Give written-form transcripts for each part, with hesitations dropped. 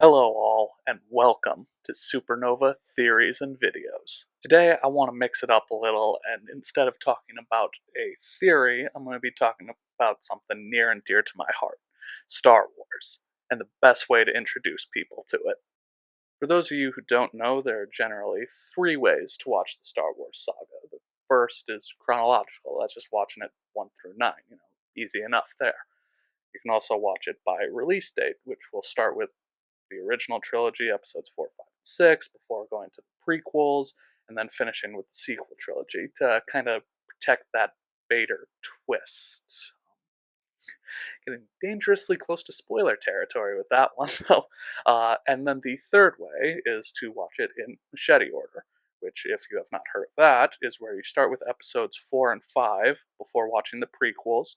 Hello all, and welcome to Supernova Theories and Videos. Today I want to mix it up a little, and instead of talking about a theory, I'm going to be talking about something near and dear to my heart, Star Wars, and the best way to introduce people to it. For those of you who don't know, there are generally three ways to watch the Star Wars saga. The first is chronological, that's just watching it 1 through 9, easy enough there. You can also watch it by release date, which will start with the original trilogy, episodes 4, 5, and 6, before going to the prequels, and then finishing with the sequel trilogy to kind of protect that Vader twist. Getting dangerously close to spoiler territory with that one, though. And then the third way is to watch it in machete order, which, if you have not heard of that, is where you start with episodes 4 and 5 before watching the prequels,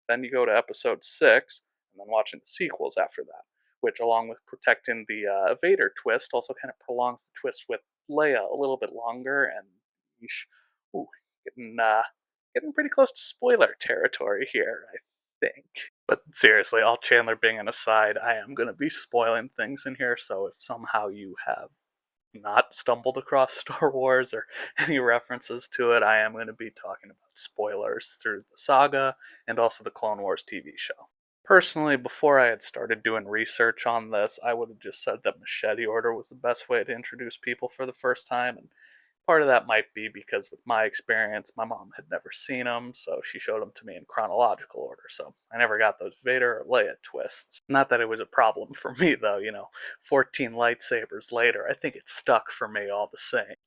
then you go to episode 6, and then watching the sequels after that, which, along with protecting the Vader twist, also kind of prolongs the twist with Leia a little bit longer, and ooh, getting pretty close to spoiler territory here, I think. But seriously, all Chandler being an aside, I am going to be spoiling things in here, so if somehow you have not stumbled across Star Wars or any references to it, I am going to be talking about spoilers through the saga and also the Clone Wars TV show. Personally, before I had started doing research on this, I would have just said that machete order was the best way to introduce people for the first time, and part of that might be because with my experience, my mom had never seen them, so she showed them to me in chronological order, so I never got those Vader or Leia twists. Not that it was a problem for me, though, 14 lightsabers later, I think it stuck for me all the same.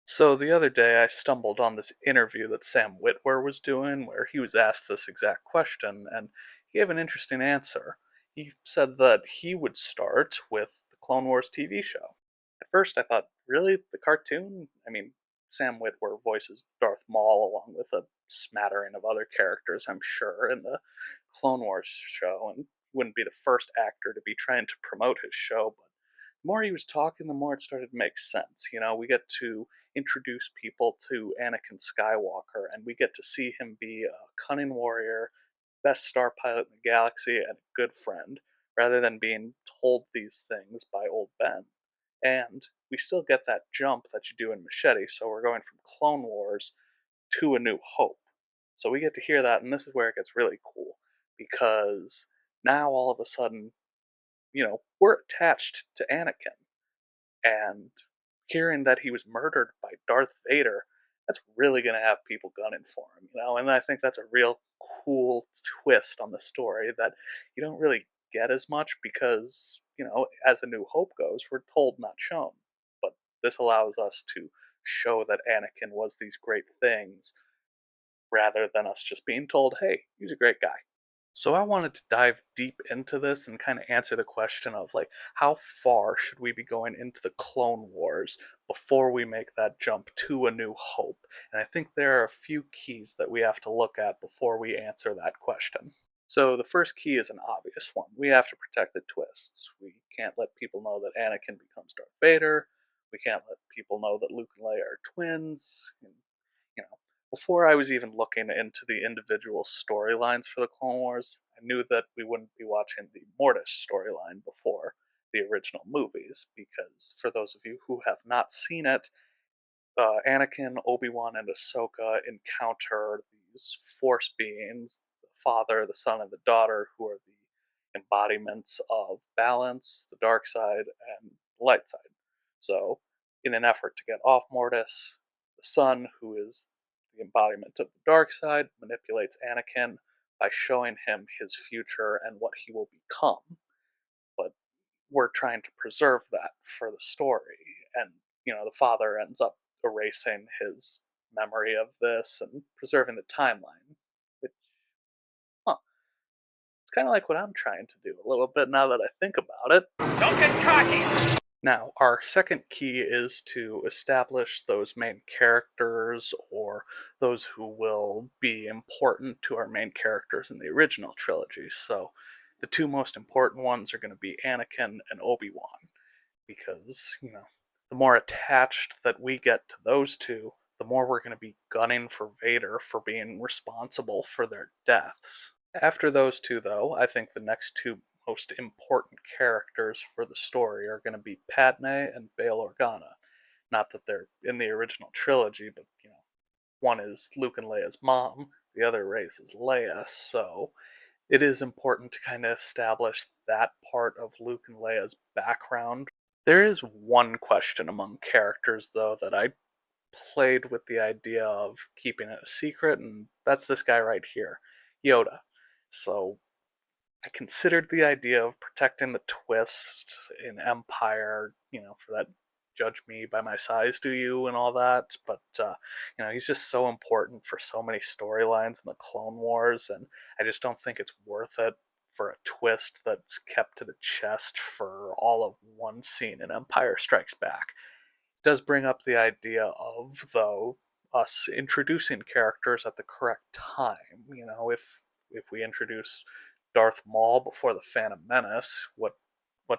So the other day I stumbled on this interview that Sam Witwer was doing where he was asked this exact question, and he gave an interesting answer. He said that he would start with the Clone Wars TV show. At first I thought, really? The cartoon? I mean, Sam Witwer voices Darth Maul along with a smattering of other characters, I'm sure, in the Clone Wars show, and he wouldn't be the first actor to be trying to promote his show, but the more he was talking, the more it started to make sense. We get to introduce people to Anakin Skywalker, and we get to see him be a cunning warrior, best star pilot in the galaxy, and a good friend, rather than being told these things by old Ben. And we still get that jump that you do in Machete, so we're going from Clone Wars to A New Hope. So we get to hear that, and this is where it gets really cool, because now all of a sudden, we're attached to Anakin. And hearing that he was murdered by Darth Vader, that's really going to have people gunning for him, And I think that's a real cool twist on the story that you don't really get as much because, as A New Hope goes, we're told, not shown. But this allows us to show that Anakin was these great things rather than us just being told, hey, he's a great guy. So I wanted to dive deep into this and kind of answer the question of how far should we be going into the Clone Wars before we make that jump to A New Hope? And I think there are a few keys that we have to look at before we answer that question. So the first key is an obvious one. We have to protect the twists. We can't let people know that Anakin becomes Darth Vader. We can't let people know that Luke and Leia are twins. And, you know, before I was even looking into the individual storylines for the Clone Wars, I knew that we wouldn't be watching the Mortis storyline before the original movies, because for those of you who have not seen it, Anakin, Obi-Wan, and Ahsoka encounter these Force beings, the father, the son, and the daughter, who are the embodiments of balance, the dark side, and the light side. So, in an effort to get off Mortis, the son, who is the embodiment of the dark side, manipulates Anakin by showing him his future and what he will become. But we're trying to preserve that for the story, and the father ends up erasing his memory of this and preserving the timeline, which, huh, it's kind of like what I'm trying to do a little bit now that I think about it. Don't get cocky! Now, our second key is to establish those main characters, or those who will be important to our main characters in the original trilogy. So, the two most important ones are going to be Anakin and Obi-Wan, because, the more attached that we get to those two, the more we're going to be gunning for Vader for being responsible for their deaths. After those two, though, I think the next two most important characters for the story are going to be Padme and Bail Organa. Not that they're in the original trilogy, but one is Luke and Leia's mom, the other Rey's is Leia, so it is important to kind of establish that part of Luke and Leia's background. There is one question among characters, though, that I played with the idea of keeping it a secret, and that's this guy right here, Yoda. So I considered the idea of protecting the twist in Empire, for that judge me by my size, do you, and all that. But, he's just so important for so many storylines in the Clone Wars, and I just don't think it's worth it for a twist that's kept to the chest for all of one scene in Empire Strikes Back. It does bring up the idea of, though, us introducing characters at the correct time. If we introduce Darth Maul before the Phantom Menace, what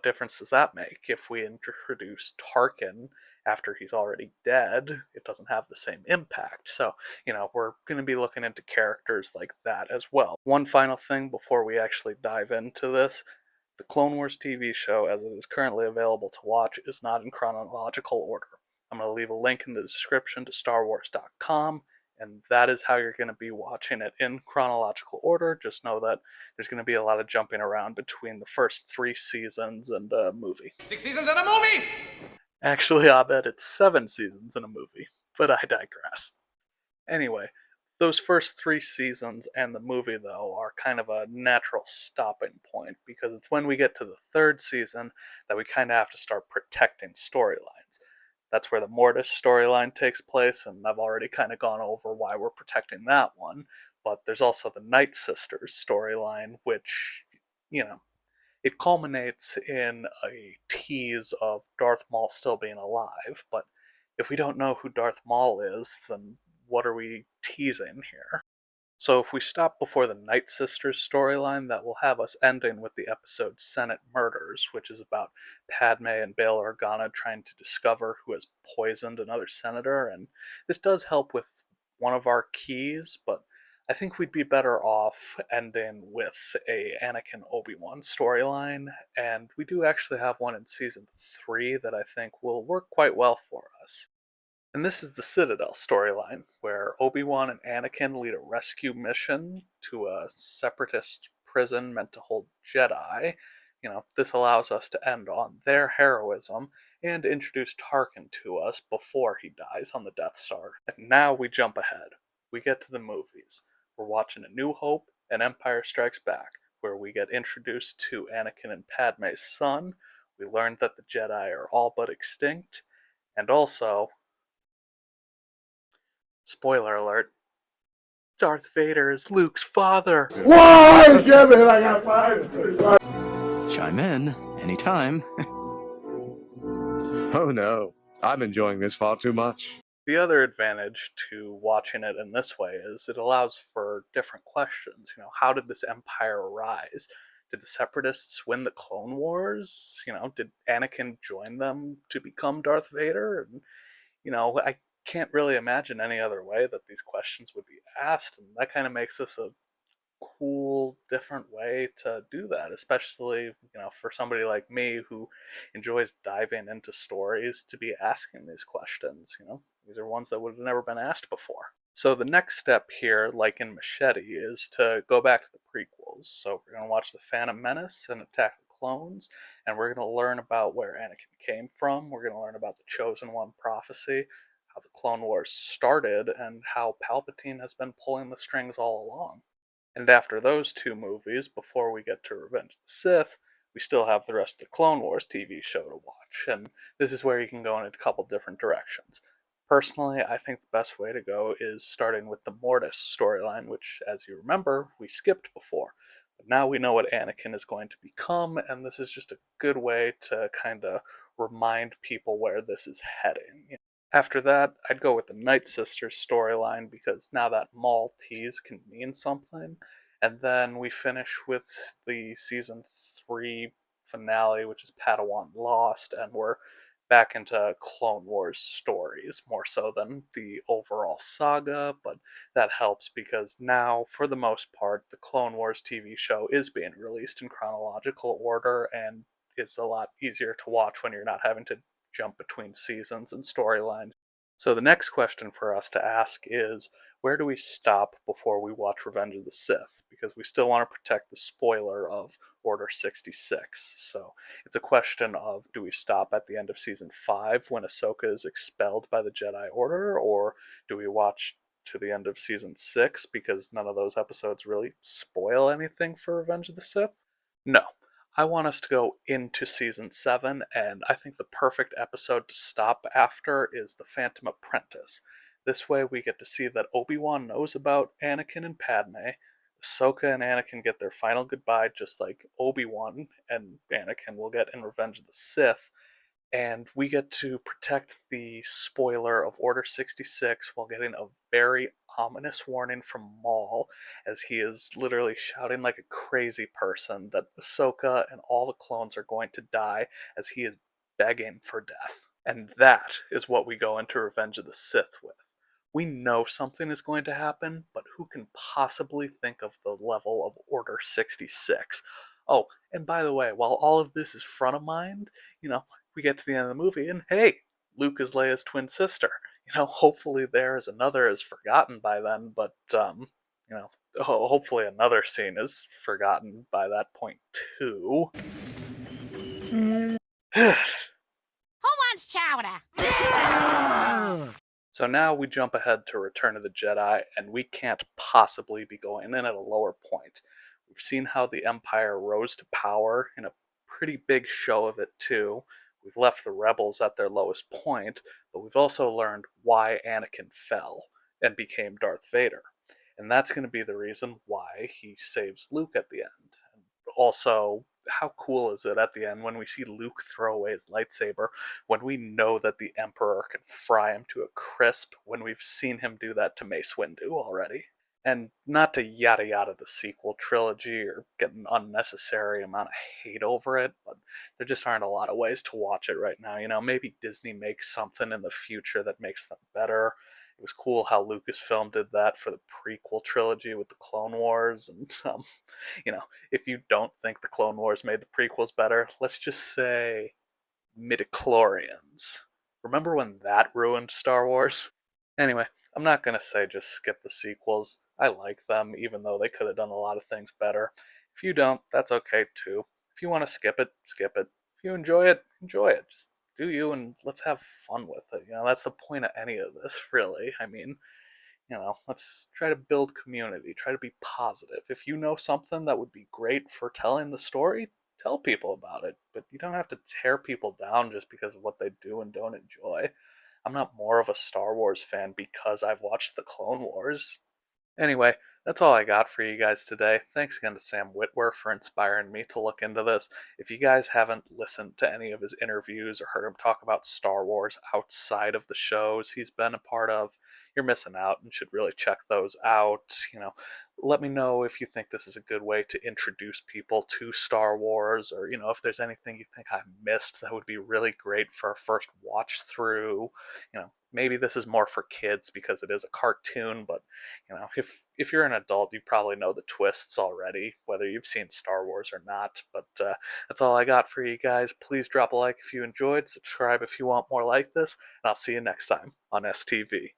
difference does that make? If we introduce Tarkin after he's already dead, it doesn't have the same impact. So, we're going to be looking into characters like that as well. One final thing before we actually dive into this. The Clone Wars TV show, as it is currently available to watch, is not in chronological order. I'm going to leave a link in the description to StarWars.com, and that is how you're going to be watching it in chronological order. Just know that there's going to be a lot of jumping around between the first 3 seasons and a movie. 6 seasons and a movie! Actually, Abed, it's 7 seasons and a movie, but I digress. Anyway, those first 3 seasons and the movie, though, are kind of a natural stopping point, because it's when we get to the 3rd season that we kind of have to start protecting storylines. That's where the Mortis storyline takes place, and I've already kind of gone over why we're protecting that one. But there's also the Night Sisters storyline, which, it culminates in a tease of Darth Maul still being alive. But if we don't know who Darth Maul is, then what are we teasing here? So if we stop before the Night Sisters storyline, that will have us ending with the episode Senate Murders, which is about Padme and Bail Organa trying to discover who has poisoned another senator, and this does help with one of our keys, but I think we'd be better off ending with a Anakin Obi-Wan storyline, and we do actually have one in season 3 that I think will work quite well for us. And this is the Citadel storyline, where Obi-Wan and Anakin lead a rescue mission to a separatist prison meant to hold Jedi. This allows us to end on their heroism and introduce Tarkin to us before he dies on the Death Star. And now we jump ahead. We get to the movies. We're watching A New Hope and Empire Strikes Back, where we get introduced to Anakin and Padme's son. We learn that the Jedi are all but extinct, and also, spoiler alert, Darth Vader is Luke's father. Why? Give it! I got 5. Chime in anytime. Oh no, I'm enjoying this far too much. The other advantage to watching it in this way is it allows for different questions. How did this empire arise? Did the Separatists win the Clone Wars? Did Anakin join them to become Darth Vader? And, I can't really imagine any other way that these questions would be asked, and that kind of makes this a cool, different way to do that, especially, for somebody like me who enjoys diving into stories to be asking these questions. These are ones that would have never been asked before. So the next step here, like in Machete, is to go back to the prequels. So we're going to watch The Phantom Menace and Attack the Clones, and we're going to learn about where Anakin came from. We're going to learn about the Chosen One prophecy, how the Clone Wars started, and how Palpatine has been pulling the strings all along. And after those 2 movies, before we get to Revenge of the Sith, we still have the rest of the Clone Wars TV show to watch, and this is where you can go in a couple different directions. Personally, I think the best way to go is starting with the Mortis storyline, which, as you remember, we skipped before. But now we know what Anakin is going to become, and this is just a good way to kind of remind people where this is heading. After that, I'd go with the Night Sisters storyline, because now that Maul tease can mean something. And then we finish with the season 3 finale, which is Padawan Lost, and we're back into Clone Wars stories more so than the overall saga, but that helps because now, for the most part, the Clone Wars TV show is being released in chronological order and is a lot easier to watch when you're not having to jump between seasons and storylines. So the next question for us to ask is, where do we stop before we watch Revenge of the Sith? Because we still want to protect the spoiler of Order 66. So it's a question of, do we stop at the end of season 5 when Ahsoka is expelled by the Jedi Order, or do we watch to the end of season 6 because none of those episodes really spoil anything for Revenge of the Sith? No. I want us to go into season 7, and I think the perfect episode to stop after is The Phantom Apprentice. This way, we get to see that Obi-Wan knows about Anakin and Padme. Ahsoka and Anakin get their final goodbye, just like Obi-Wan and Anakin will get in Revenge of the Sith. And we get to protect the spoiler of Order 66 while getting a very ominous warning from Maul, as he is literally shouting like a crazy person that Ahsoka and all the clones are going to die, as he is begging for death. And that is what we go into Revenge of the Sith with. We know something is going to happen, but who can possibly think of the level of Order 66? Oh, and by the way, while all of this is front of mind, we get to the end of the movie, and hey, Luke is Leia's twin sister. Hopefully there is another is forgotten by then, but hopefully another scene is forgotten by that point too. Who wants chowder? So now we jump ahead to Return of the Jedi, and we can't possibly be going in at a lower point. We've seen how the Empire rose to power in a pretty big show of it too. We've left the rebels at their lowest point, but we've also learned why Anakin fell and became Darth Vader. And that's going to be the reason why he saves Luke at the end. And also, how cool is it at the end when we see Luke throw away his lightsaber, when we know that the Emperor can fry him to a crisp, when we've seen him do that to Mace Windu already? And not to yada yada the sequel trilogy or get an unnecessary amount of hate over it, but there just aren't a lot of ways to watch it right now. Maybe Disney makes something in the future that makes them better. It was cool how Lucasfilm did that for the prequel trilogy with the Clone Wars. And, if you don't think the Clone Wars made the prequels better, let's just say midichlorians. Remember when that ruined Star Wars? Anyway, I'm not going to say just skip the sequels. I like them, even though they could have done a lot of things better. If you don't, that's okay too. If you want to skip it, skip it. If you enjoy it, enjoy it. Just do you, and let's have fun with it. That's the point of any of this, really. I mean, let's try to build community, try to be positive. If you know something that would be great for telling the story, tell people about it. But you don't have to tear people down just because of what they do and don't enjoy. I'm not more of a Star Wars fan because I've watched the Clone Wars. Anyway, that's all I got for you guys today. Thanks again to Sam Witwer for inspiring me to look into this. If you guys haven't listened to any of his interviews or heard him talk about Star Wars outside of the shows he's been a part of, you're missing out and should really check those out. Let me know if you think this is a good way to introduce people to Star Wars, or if there's anything you think I missed that would be really great for a first watch through. Maybe this is more for kids because it is a cartoon, but if you're an adult, you probably know the twists already, whether you've seen Star Wars or not. But that's all I got for you guys. Please drop a like if you enjoyed, subscribe if you want more like this, and I'll see you next time on STV.